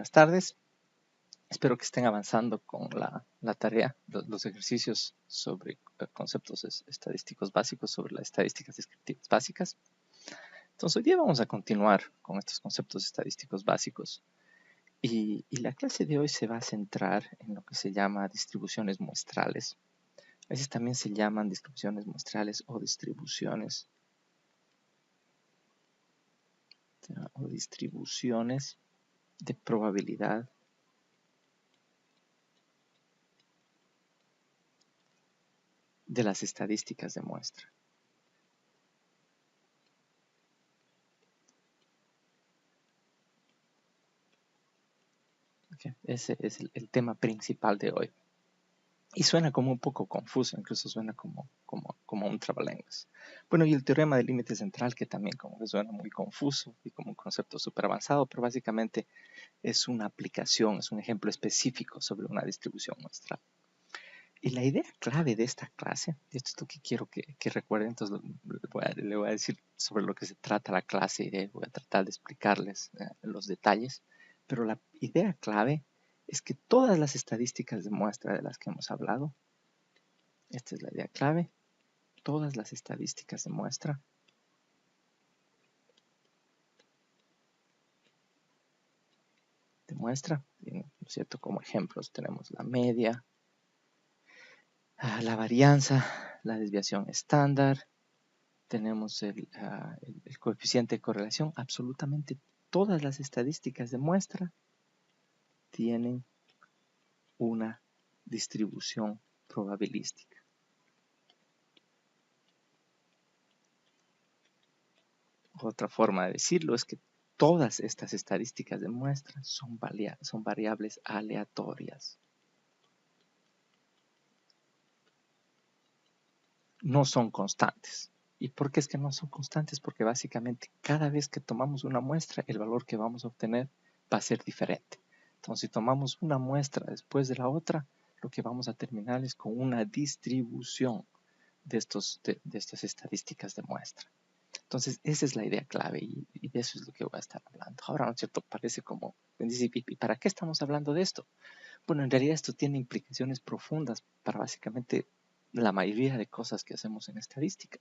Buenas tardes. Espero que estén avanzando con la tarea, los ejercicios sobre conceptos estadísticos básicos, sobre las estadísticas descriptivas básicas. Entonces, hoy día vamos a continuar con estos conceptos estadísticos básicos. Y la clase de hoy se va a centrar en lo que se llama distribuciones muestrales. A veces también se llaman distribuciones muestrales o distribuciones de probabilidad de las estadísticas de muestra. Okay. Ese es el tema principal de hoy. Y suena como un poco confuso, incluso suena como un trabalenguas. Bueno, y el teorema del límite central, que también como que suena muy confuso y como un concepto súper avanzado, pero básicamente es una aplicación, es un ejemplo específico sobre una distribución muestral. Y la idea clave de esta clase, y esto es lo que quiero que recuerden, entonces le voy a decir sobre lo que se trata la clase y voy a tratar de explicarles los detalles, pero la idea clave es que todas las estadísticas de muestra de las que hemos hablado, esta es la idea clave, todas las estadísticas de muestra ¿no es cierto? Como ejemplos tenemos la media, la varianza, la desviación estándar, tenemos el coeficiente de correlación. Absolutamente todas las estadísticas de muestra tienen una distribución probabilística. Otra forma de decirlo es que todas estas estadísticas de muestra son variables aleatorias. No son constantes. ¿Y por qué es que no son constantes? Porque básicamente cada vez que tomamos una muestra, el valor que vamos a obtener va a ser diferente. Entonces, si tomamos una muestra después de la otra, lo que vamos a terminar es con una distribución de estas estadísticas de muestra. Entonces, esa es la idea clave y de eso es lo que voy a estar hablando. Ahora, ¿no es cierto? Parece como, ¿y para qué estamos hablando de esto? Bueno, en realidad esto tiene implicaciones profundas para básicamente la mayoría de cosas que hacemos en estadística,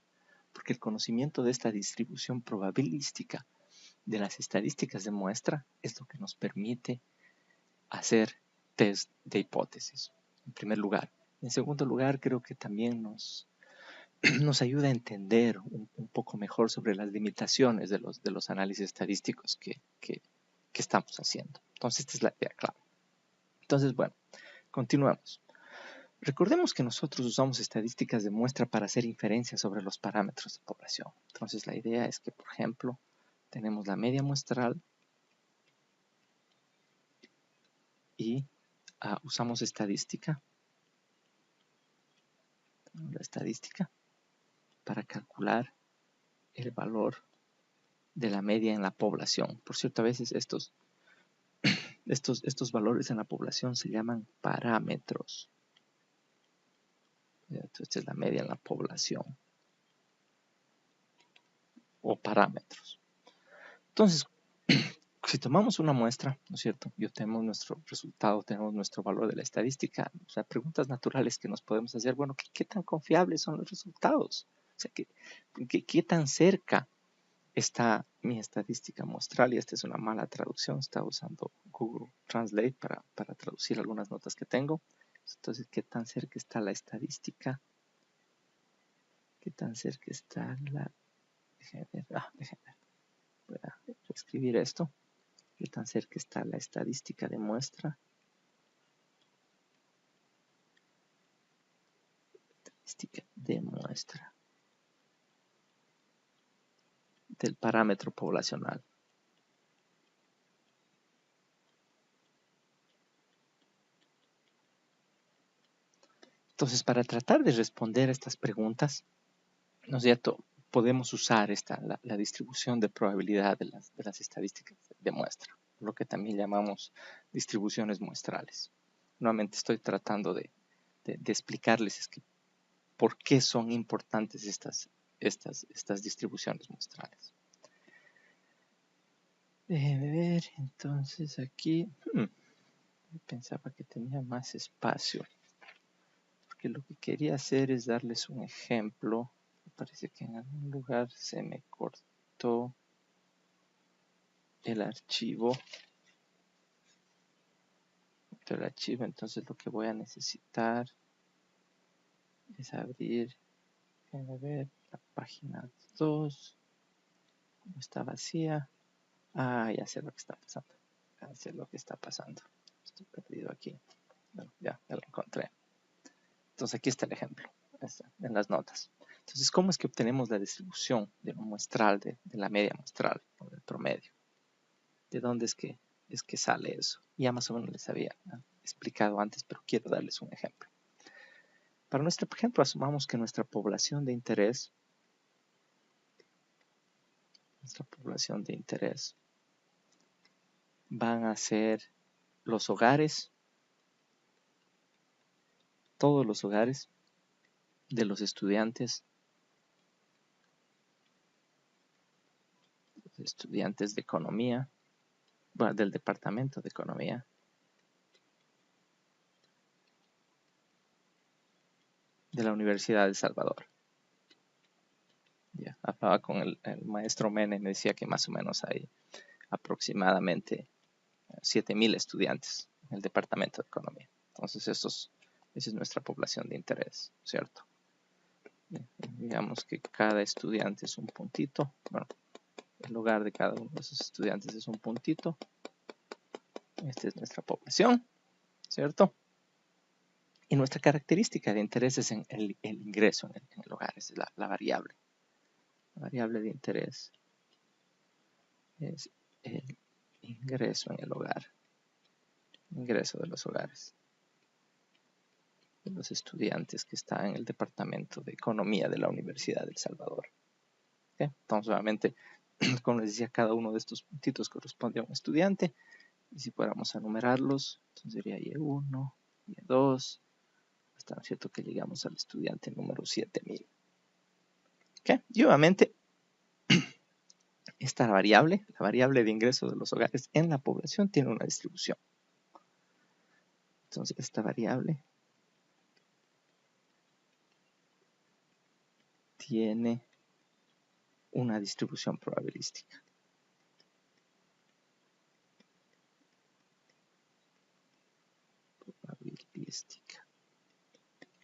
porque el conocimiento de esta distribución probabilística de las estadísticas de muestra es lo que nos permite hacer test de hipótesis, en primer lugar. En segundo lugar, creo que también nos ayuda a entender un poco mejor sobre las limitaciones de los análisis estadísticos que estamos haciendo. Entonces, esta es la idea clave. Entonces, bueno, continuamos. Recordemos que nosotros usamos estadísticas de muestra para hacer inferencias sobre los parámetros de población. Entonces, la idea es que, por ejemplo, tenemos la media muestral y usamos la estadística para calcular el valor de la media en la población. Por cierto, a veces estos valores en la población se llaman parámetros. Esta es la media en la población o parámetros. Entonces, si tomamos una muestra, ¿no es cierto? Y obtenemos nuestro resultado, tenemos nuestro valor de la estadística. O sea, preguntas naturales que nos podemos hacer. Bueno, ¿qué tan confiables son los resultados? O sea, ¿qué tan cerca está mi estadística muestral? Y esta es una mala traducción. Estaba usando Google Translate para traducir algunas notas que tengo. Entonces, ¿qué tan cerca está la estadística? ¿Qué tan cerca está la... Déjenme ver. Voy a escribir esto. ¿Qué tan cerca está la estadística de muestra? Estadística de muestra del parámetro poblacional. Entonces, para tratar de responder a estas preguntas, ¿no es cierto? Podemos usar la distribución de probabilidad de las estadísticas de muestra, lo que también llamamos distribuciones muestrales. Nuevamente estoy tratando de explicarles por qué son importantes estas distribuciones muestrales. Déjeme ver, entonces aquí pensaba que tenía más espacio, porque lo que quería hacer es darles un ejemplo. Me parece que en algún lugar se me cortó el archivo. Entonces lo que voy a necesitar es abrir, déjame ver, la página 2, como está vacía. Ya sé lo que está pasando. Ya sé lo que está pasando. Estoy perdido aquí. Bueno, ya lo encontré. Entonces aquí está el ejemplo, en las notas. Entonces, ¿cómo es que obtenemos la distribución de lo muestral, de la media muestral o del promedio? ¿De dónde es que sale eso? Ya más o menos les había explicado antes, pero quiero darles un ejemplo. Para nuestro ejemplo, asumamos que nuestra población de interés van a ser los hogares, todos los hogares de los estudiantes de economía, bueno, del departamento de economía de la Universidad de El Salvador. Ya, hablaba con el maestro Mene y me decía que más o menos hay aproximadamente 7,000 estudiantes en el departamento de economía. Entonces, esa es nuestra población de interés, ¿cierto? Digamos que cada estudiante es un puntito. Bueno, el hogar de cada uno de esos estudiantes es un puntito. Esta es nuestra población, ¿cierto? Y nuestra característica de interés es en el ingreso en el hogar, esa es la variable. La variable de interés es el ingreso en el hogar, ingreso de los hogares de los estudiantes que están en el departamento de economía de la Universidad de El Salvador. ¿Okay? Entonces, obviamente, como les decía, cada uno de estos puntitos corresponde a un estudiante. Y si fuéramos a numerarlos, entonces sería Y1, Y2, hasta no es cierto que llegamos al estudiante número 7,000. ¿Okay? Y obviamente, esta variable, la variable de ingreso de los hogares en la población, tiene una distribución. Entonces, esta variable tiene una distribución probabilística.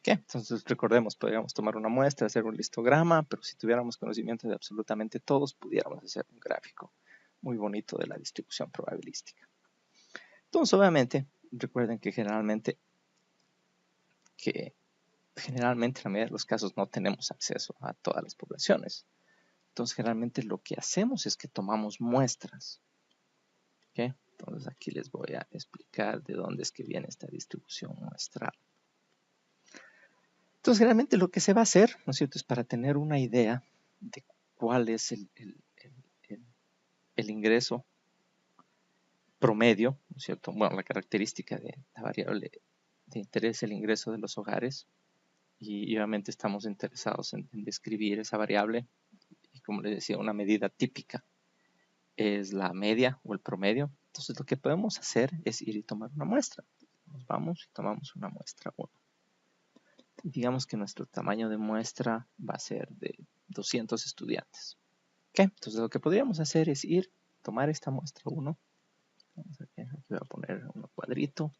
¿Qué? Entonces recordemos, podríamos tomar una muestra, hacer un histograma, pero si tuviéramos conocimiento de absolutamente todos, pudiéramos hacer un gráfico muy bonito de la distribución probabilística. Entonces, obviamente, recuerden que generalmente en la mayoría de los casos no tenemos acceso a todas las poblaciones. Entonces, generalmente lo que hacemos es que tomamos muestras. ¿Okay? Entonces, aquí les voy a explicar de dónde es que viene esta distribución muestral. Entonces, generalmente lo que se va a hacer, ¿no es cierto?, es para tener una idea de cuál es el ingreso promedio, ¿no es cierto? Bueno, la característica de la variable de interés es el ingreso de los hogares y obviamente estamos interesados en describir esa variable y como les decía, una medida típica es la media o el promedio. Entonces, lo que podemos hacer es ir y tomar una muestra. Nos vamos y tomamos una muestra 1. Digamos que nuestro tamaño de muestra va a ser de 200 estudiantes. ¿Okay? Entonces lo que podríamos hacer es tomar esta muestra 1. Aquí voy a poner un cuadrito.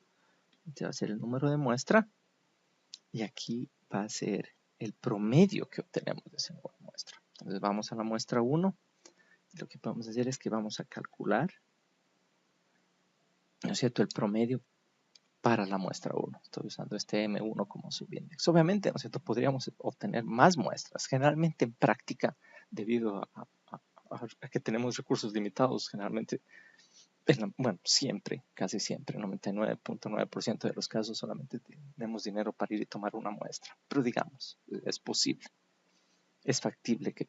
Este va a ser el número de muestra. Y aquí va a ser el promedio que obtenemos de esa muestra. Entonces vamos a la muestra 1. Y lo que podemos hacer es que vamos a calcular, ¿no es cierto?, el promedio para la muestra 1. Estoy usando este M1 como subíndice. Obviamente, ¿no es cierto?, podríamos obtener más muestras. Generalmente en práctica, debido a que tenemos recursos limitados, generalmente, bueno, siempre, casi siempre, 99.9% de los casos solamente tenemos dinero para ir y tomar una muestra. Pero digamos, es posible, es factible que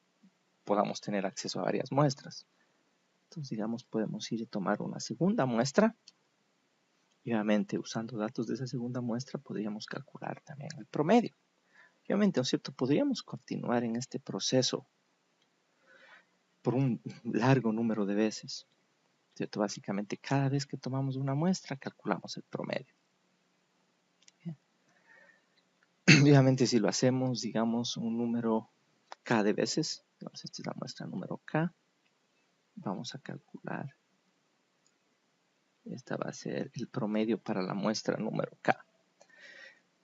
podamos tener acceso a varias muestras. Entonces, digamos, podemos ir y tomar una segunda muestra. Y obviamente, usando datos de esa segunda muestra, podríamos calcular también el promedio. Obviamente, ¿no es cierto?, podríamos continuar en este proceso por un largo número de veces. ¿cierto? Básicamente, cada vez que tomamos una muestra, calculamos el promedio. Bien. Obviamente, si lo hacemos, digamos, un número K de veces, entonces esta es la muestra número K, vamos a calcular, esta va a ser el promedio para la muestra número K.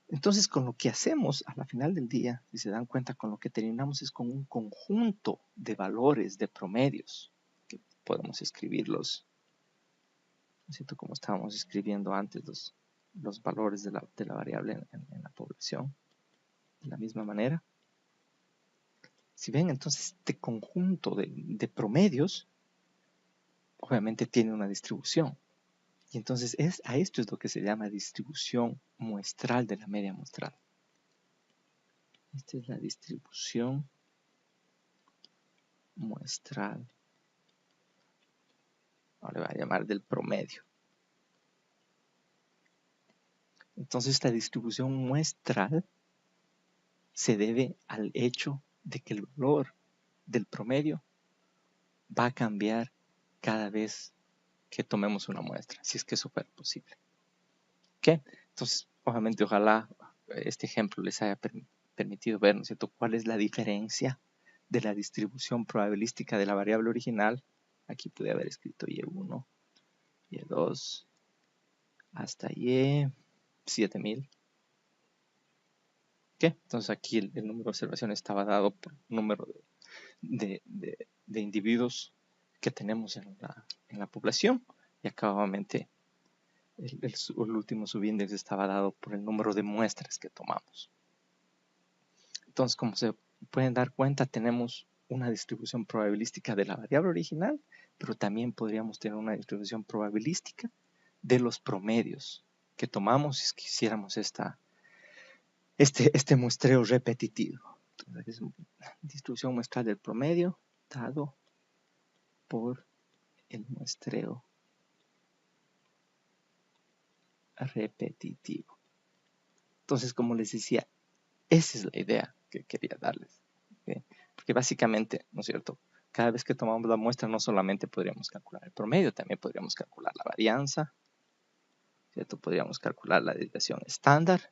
Entonces, con lo que hacemos a la final del día, si se dan cuenta, con lo que terminamos es con un conjunto de valores, de promedios, que podemos escribirlos, ¿no es cierto? Como estábamos escribiendo antes los valores de la variable en la población, de la misma manera. Si ven, entonces este conjunto de promedios, obviamente tiene una distribución. Y entonces a esto es lo que se llama distribución muestral de la media muestral. Esta es la distribución muestral. Ahora le voy a llamar del promedio. Entonces esta distribución muestral se debe al hecho de que el valor del promedio va a cambiar cada vez que tomemos una muestra, si es que eso fuera posible. ¿Ok? Entonces, obviamente, ojalá este ejemplo les haya permitido ver, ¿no es cierto?, cuál es la diferencia de la distribución probabilística de la variable original. Aquí pude haber escrito Y1, Y2, hasta Y7000. ¿Ok? Entonces aquí el número de observaciones estaba dado por un número de individuos que tenemos en la población. Y acá obviamente el último subíndice estaba dado por el número de muestras que tomamos. Entonces, como se pueden dar cuenta, tenemos una distribución probabilística de la variable original, pero también podríamos tener una distribución probabilística de los promedios que tomamos si quisiéramos este muestreo repetitivo. Entonces, es una distribución muestral del promedio dado por el muestreo repetitivo. Entonces, como les decía, esa es la idea que quería darles. ¿Okay? Porque básicamente, ¿no es cierto?, cada vez que tomamos la muestra no solamente podríamos calcular el promedio, también podríamos calcular la varianza, ¿cierto? Podríamos calcular la desviación estándar,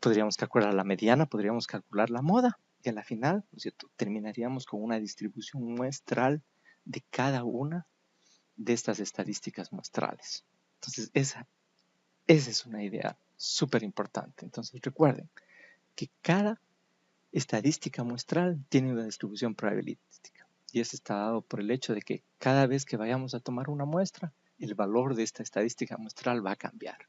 podríamos calcular la mediana, podríamos calcular la moda, y a la final, ¿no es cierto?, terminaríamos con una distribución muestral de cada una de estas estadísticas muestrales. Entonces, esa es una idea súper importante. Entonces, recuerden que cada estadística muestral tiene una distribución probabilística. Y eso está dado por el hecho de que cada vez que vayamos a tomar una muestra, el valor de esta estadística muestral va a cambiar.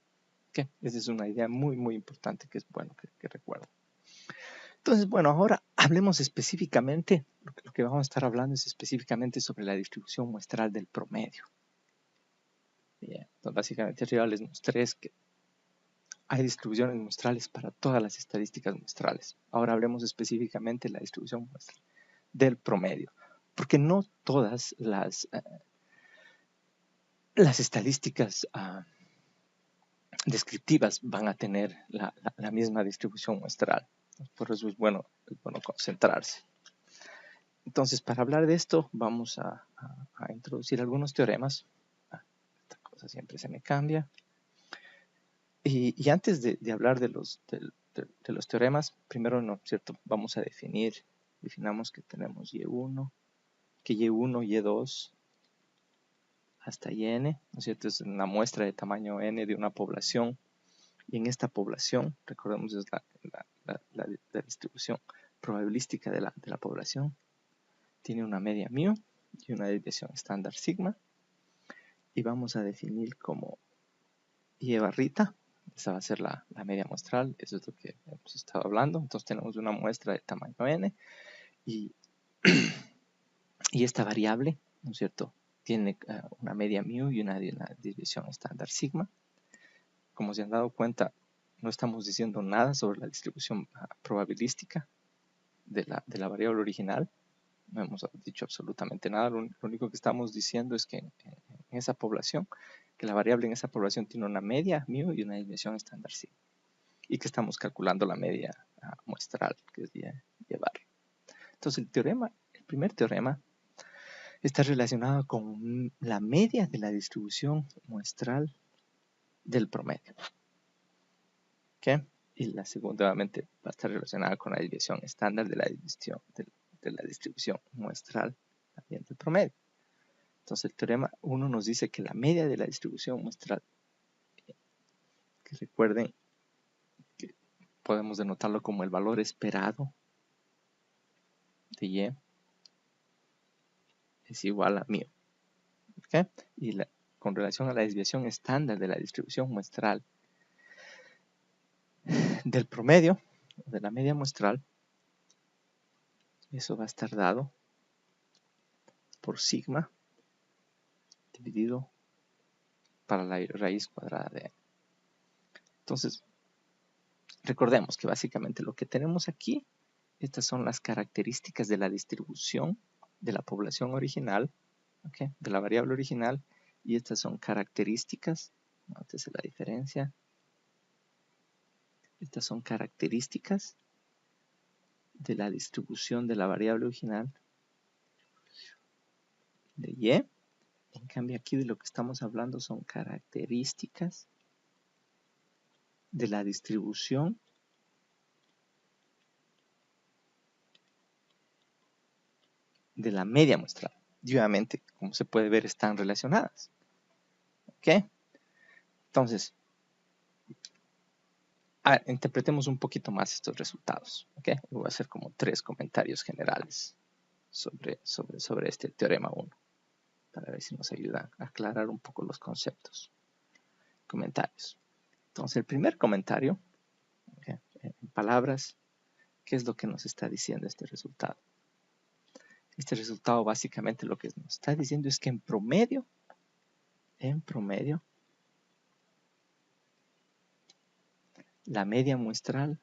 ¿Okay? Esa es una idea muy, muy importante que es bueno que recuerden. Entonces, bueno, ahora hablemos específicamente, lo que vamos a estar hablando es específicamente sobre la distribución muestral del promedio. Bien, entonces básicamente arriba les mostré que hay distribuciones muestrales para todas las estadísticas muestrales. Ahora hablemos específicamente de la distribución muestral del promedio, porque no todas las estadísticas descriptivas van a tener la misma distribución muestral. Por eso es bueno concentrarse. Entonces, para hablar de esto, vamos a introducir algunos teoremas. Esta cosa siempre se me cambia. Y antes de hablar de los teoremas, primero, ¿no es cierto?, vamos a definamos que tenemos Y1, que Y1, Y2, hasta Yn, ¿no es cierto?, es una muestra de tamaño N de una población. Y en esta población, recordemos, es la distribución probabilística de la población. Tiene una media μ y una desviación estándar sigma. Y vamos a definir como Y barrita. Esa va a ser la media muestral, eso es lo que hemos estado hablando. Entonces tenemos una muestra de tamaño n y esta variable, ¿no es cierto?, tiene una media μ y una desviación estándar sigma. Como se han dado cuenta, no estamos diciendo nada sobre la distribución probabilística de la variable original. No hemos dicho absolutamente nada. Lo único que estamos diciendo es que en esa población, que la variable en esa población tiene una media μ y una desviación estándar sigma. Y que estamos calculando la media muestral, que es Y bar. Entonces el primer teorema está relacionado con la media de la distribución muestral del promedio. ¿Ok? Y la segunda, obviamente, va a estar relacionada con la desviación estándar de la distribución muestral también del promedio. Entonces, el teorema 1 nos dice que la media de la distribución muestral, que recuerden que podemos denotarlo como el valor esperado de Y, es igual a μ. ¿Okay? Y con relación a la desviación estándar de la distribución muestral del promedio, de la media muestral, eso va a estar dado por sigma dividido para la raíz cuadrada de n. Entonces, recordemos que básicamente lo que tenemos aquí, estas son las características de la distribución de la población original, ¿okay? De la variable original, y estas son características, antes de la diferencia, estas son características de la distribución de la variable original de Y. En cambio, aquí de lo que estamos hablando son características de la distribución de la media muestral. Y obviamente, como se puede ver, están relacionadas. ¿Ok? Entonces, interpretemos un poquito más estos resultados. ¿Ok? Voy a hacer como 3 comentarios generales sobre este teorema 1, para ver si nos ayuda a aclarar un poco los conceptos. Comentarios. Entonces, el primer comentario, ¿okay? En palabras, ¿qué es lo que nos está diciendo este resultado? Este resultado básicamente lo que nos está diciendo es que en promedio, la media muestral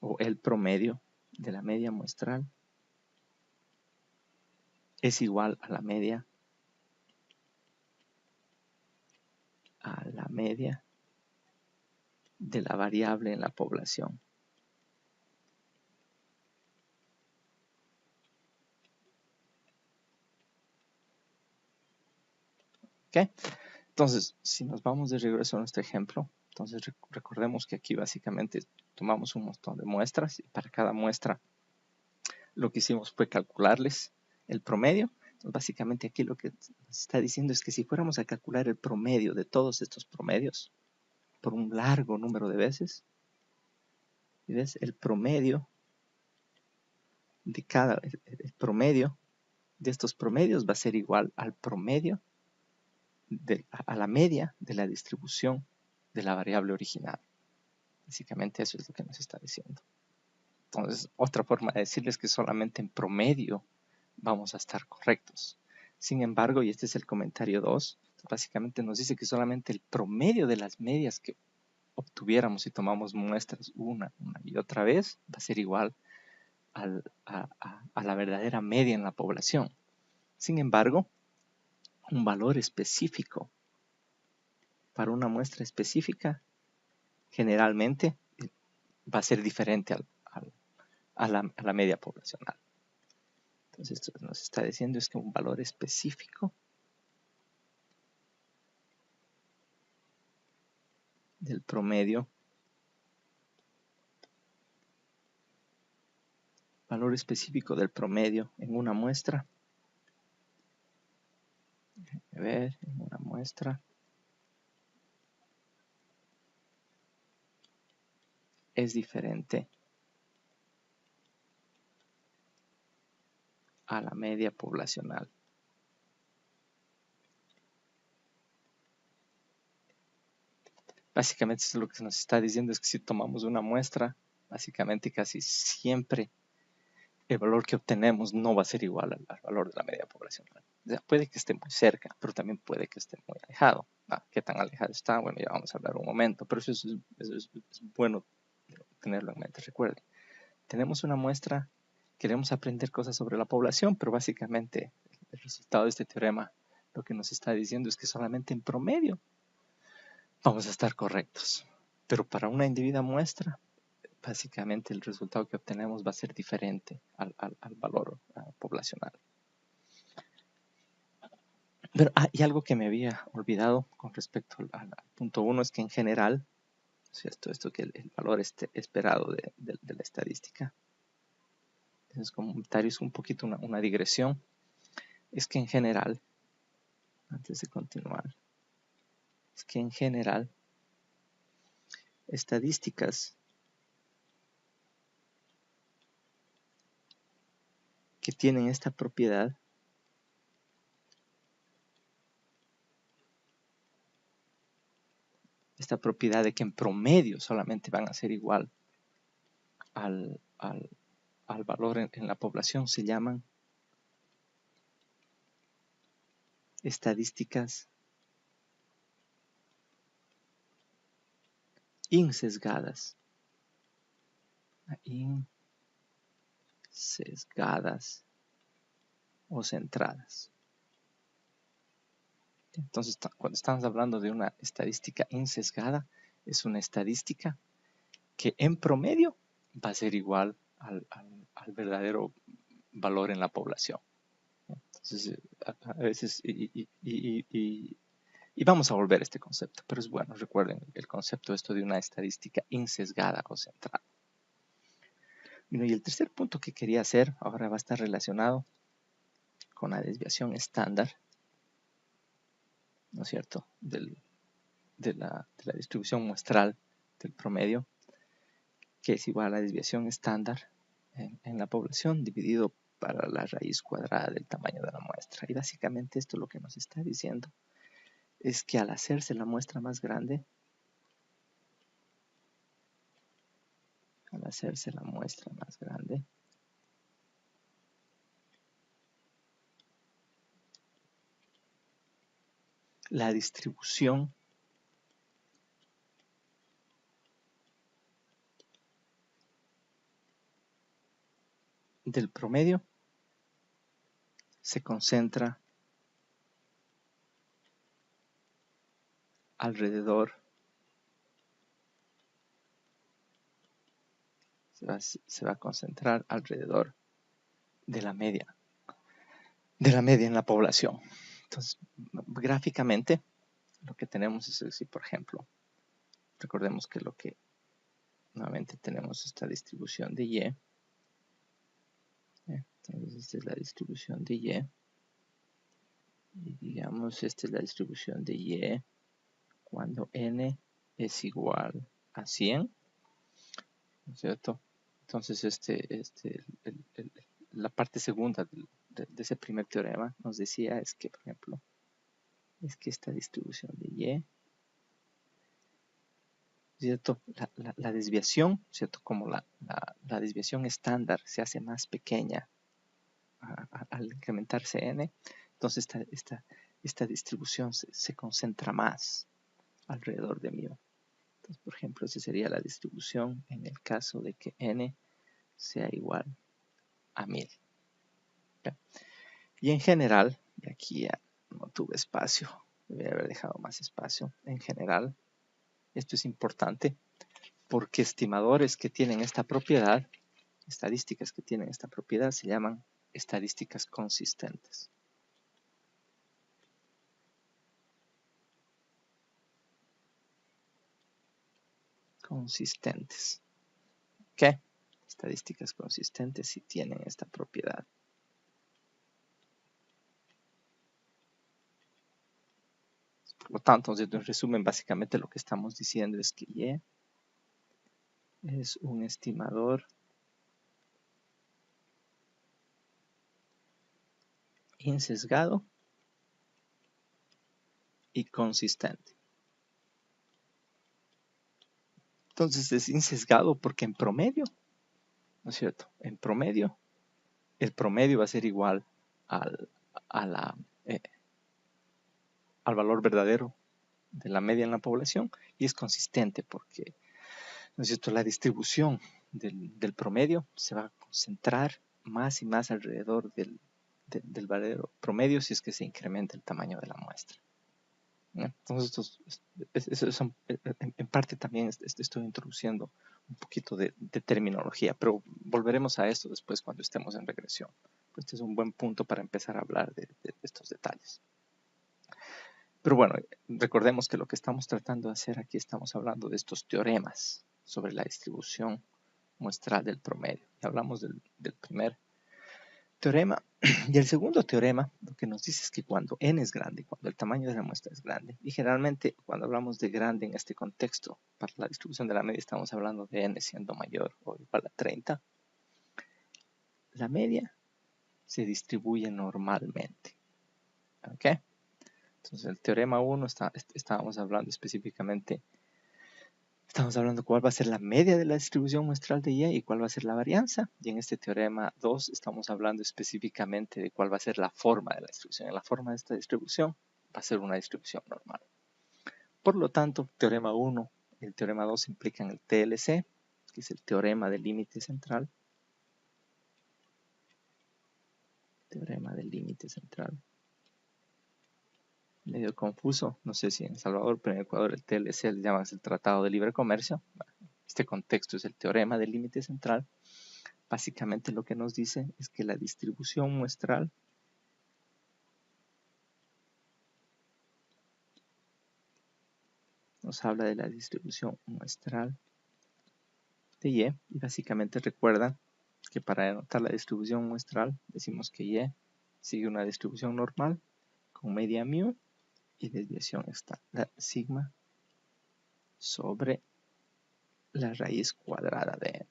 o el promedio de la media muestral es igual a la media de la variable en la población. ¿Ok? Entonces, si nos vamos de regreso a nuestro ejemplo, entonces recordemos que aquí básicamente tomamos un montón de muestras y para cada muestra lo que hicimos fue calcularles el promedio. Entonces, básicamente aquí lo que nos está diciendo es que si fuéramos a calcular el promedio de todos estos promedios por un largo número de veces, ¿ves? El promedio de estos promedios va a ser igual al promedio a la media de la distribución de la variable original. Básicamente eso es lo que nos está diciendo. Entonces, otra forma de decirles que solamente en promedio vamos a estar correctos. Sin embargo, y este es el comentario 2, básicamente nos dice que solamente el promedio de las medias que obtuviéramos si tomamos muestras una y otra vez va a ser igual a la verdadera media en la población. Sin embargo, un valor específico para una muestra específica generalmente va a ser diferente a la media poblacional. Entonces, esto nos está diciendo es que un valor específico del promedio, valor específico del promedio en una muestra, a ver, en una muestra, es diferente a la media poblacional. Básicamente esto es lo que nos está diciendo es que si tomamos una muestra, básicamente casi siempre el valor que obtenemos no va a ser igual al valor de la media poblacional. O sea, puede que esté muy cerca, pero también puede que esté muy alejado. ¿Qué tan alejado está? Bueno, ya vamos a hablar un momento, pero eso es bueno tenerlo en mente. Recuerden, tenemos una muestra, queremos aprender cosas sobre la población, pero básicamente el resultado de este teorema lo que nos está diciendo es que solamente en promedio vamos a estar correctos. Pero para una individual muestra, básicamente el resultado que obtenemos va a ser diferente al valor poblacional. Pero hay algo que me había olvidado con respecto al punto 1, es que en general, ¿cierto? Esto que el valor esperado de la estadística, es comentario, es un poquito una digresión, es que en general, antes de continuar, es que en general, estadísticas que tienen esta propiedad de que en promedio solamente van a ser igual al valor en la población, se llaman estadísticas insesgadas. Insesgadas o centradas. Entonces, cuando estamos hablando de una estadística insesgada, es una estadística que en promedio va a ser igual al verdadero valor en la población. Entonces, a veces, y vamos a volver a este concepto, pero es bueno, recuerden el concepto esto de una estadística insesgada o centrada. Bueno, y el tercer punto que quería hacer ahora va a estar relacionado con la desviación estándar, ¿no es cierto?, de la distribución muestral del promedio, que es igual a la desviación estándar en la población dividido para la raíz cuadrada del tamaño de la muestra. Y básicamente esto lo que nos está diciendo es que al hacerse la muestra más grande, la distribución del promedio se concentra alrededor, se va a concentrar alrededor de la media en la población. Entonces, gráficamente, lo que tenemos es decir, por ejemplo, recordemos que nuevamente tenemos esta distribución de Y. Entonces, esta es la distribución de Y. Y digamos, esta es la distribución de Y cuando n es igual a 100, ¿no es cierto? Entonces, la parte segunda de ese primer teorema nos decía es que, por ejemplo, es que esta distribución de Y, ¿cierto? La desviación, ¿cierto? Como la desviación estándar se hace más pequeña al incrementarse n, entonces esta distribución se concentra más alrededor de μ. Entonces, por ejemplo, esa sería la distribución en el caso de que n sea igual a 1000. ¿Okay? Y en general, y aquí ya no tuve espacio, debería haber dejado más espacio, en general, esto es importante porque estimadores que tienen esta propiedad, estadísticas que tienen esta propiedad, se llaman estadísticas consistentes. ¿Qué? Estadísticas consistentes si tienen esta propiedad. Por lo tanto, en resumen, básicamente lo que estamos diciendo es que Y es un estimador insesgado y consistente. Entonces es insesgado porque en promedio, ¿no es cierto? En promedio, el promedio va a ser igual al valor verdadero de la media en la población, y es consistente porque, ¿no es cierto?, la distribución del promedio se va a concentrar más y más alrededor del verdadero promedio si es que se incrementa el tamaño de la muestra. Entonces, en parte también estoy introduciendo un poquito de terminología, pero volveremos a esto después cuando estemos en regresión. Este es un buen punto para empezar a hablar de estos detalles. Pero bueno, recordemos que lo que estamos tratando de hacer aquí, estamos hablando de estos teoremas sobre la distribución muestral del promedio. Y hablamos del primer teorema. Y el segundo teorema lo que nos dice es que cuando n es grande, cuando el tamaño de la muestra es grande, y generalmente cuando hablamos de grande en este contexto, para la distribución de la media estamos hablando de n siendo mayor o igual a 30, la media se distribuye normalmente. ¿Ok? Entonces el teorema 1 estábamos hablando específicamente, estamos hablando cuál va a ser la media de la distribución muestral de Y cuál va a ser la varianza. Y en este teorema 2 estamos hablando específicamente de cuál va a ser la forma de la distribución. Y la forma de esta distribución va a ser una distribución normal. Por lo tanto, teorema 1 y el teorema 2 implican el TLC, que es el teorema del límite central. Teorema del límite central. Medio confuso, no sé si en El Salvador, pero en Ecuador el TLC le llaman el Tratado de Libre Comercio. Este contexto es el teorema del límite central. Básicamente lo que nos dice es que la distribución muestral nos habla de la distribución muestral de Y, y básicamente recuerda que para denotar la distribución muestral decimos que Y sigue una distribución normal con media mu y desviación estándar sigma sobre la raíz cuadrada de n.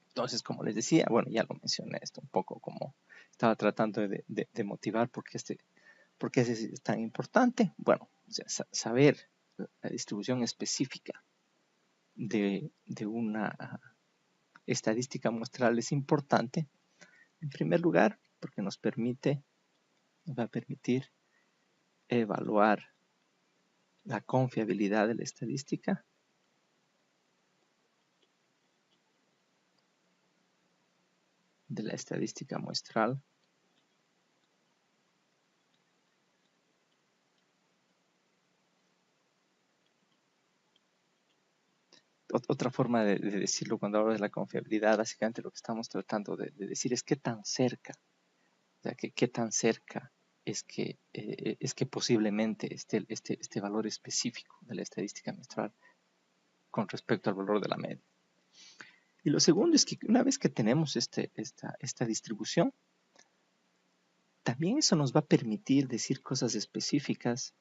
Entonces, como les decía, bueno, ya lo mencioné esto un poco, como estaba tratando de motivar por qué es tan importante. Bueno, o sea, saber la distribución específica de una estadística muestral es importante. En primer lugar, porque nos va a permitir evaluar la confiabilidad de la estadística. De la estadística muestral. Otra forma de decirlo cuando hablo de la confiabilidad, básicamente lo que estamos tratando de decir es qué tan cerca, o sea, qué tan cerca es que posiblemente esté este valor específico de la estadística muestral con respecto al valor de la media. Y lo segundo es que una vez que tenemos esta distribución, también eso nos va a permitir decir cosas específicas,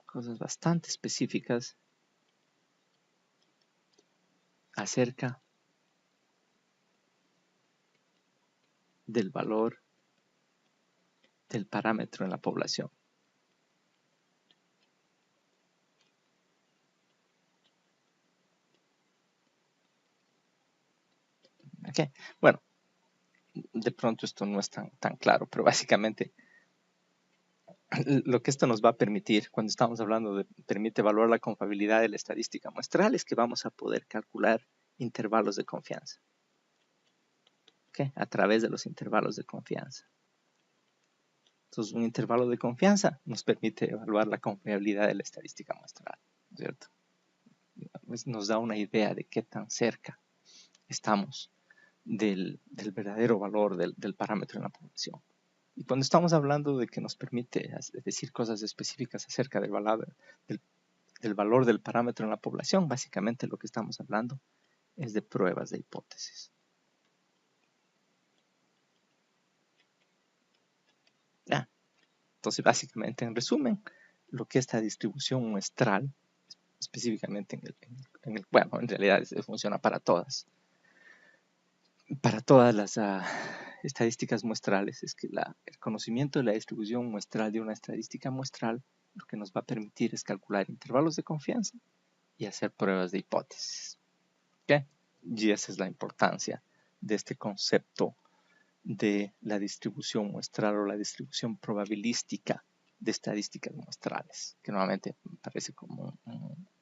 cosas bastante específicas acerca del valor del parámetro en la población. ¿Okay? Bueno, de pronto esto no es tan claro, pero básicamente lo que esto nos va a permitir, cuando estamos hablando de permite evaluar la confiabilidad de la estadística muestral, es que vamos a poder calcular intervalos de confianza. ¿Okay? A través de los intervalos de confianza. Entonces, un intervalo de confianza nos permite evaluar la confiabilidad de la estadística muestral, ¿cierto? Nos da una idea de qué tan cerca estamos del verdadero valor del parámetro en la población. Y cuando estamos hablando de que nos permite decir cosas específicas acerca del valor del parámetro en la población, básicamente lo que estamos hablando es de pruebas de hipótesis. Entonces, básicamente, en resumen, lo que esta distribución muestral, específicamente bueno, en realidad funciona para todas las estadísticas muestrales, es que el conocimiento de la distribución muestral de una estadística muestral lo que nos va a permitir es calcular intervalos de confianza y hacer pruebas de hipótesis. ¿Okay? Y esa es la importancia de este concepto de la distribución muestral o la distribución probabilística de estadísticas muestrales, que nuevamente me parece como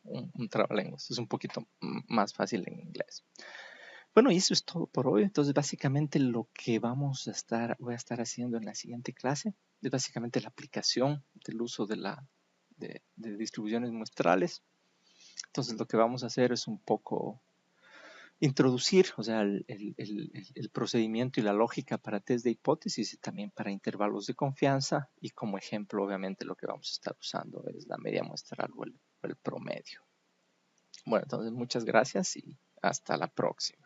un trabalenguas. Es un poquito más fácil en inglés. Bueno, y eso es todo por hoy. Entonces, básicamente lo que voy a estar haciendo en la siguiente clase es básicamente la aplicación del uso de distribuciones muestrales. Entonces, lo que vamos a hacer es un poco introducir, o sea, el procedimiento y la lógica para test de hipótesis y también para intervalos de confianza. Y como ejemplo, obviamente, lo que vamos a estar usando es la media muestral o el promedio. Bueno, entonces muchas gracias y hasta la próxima.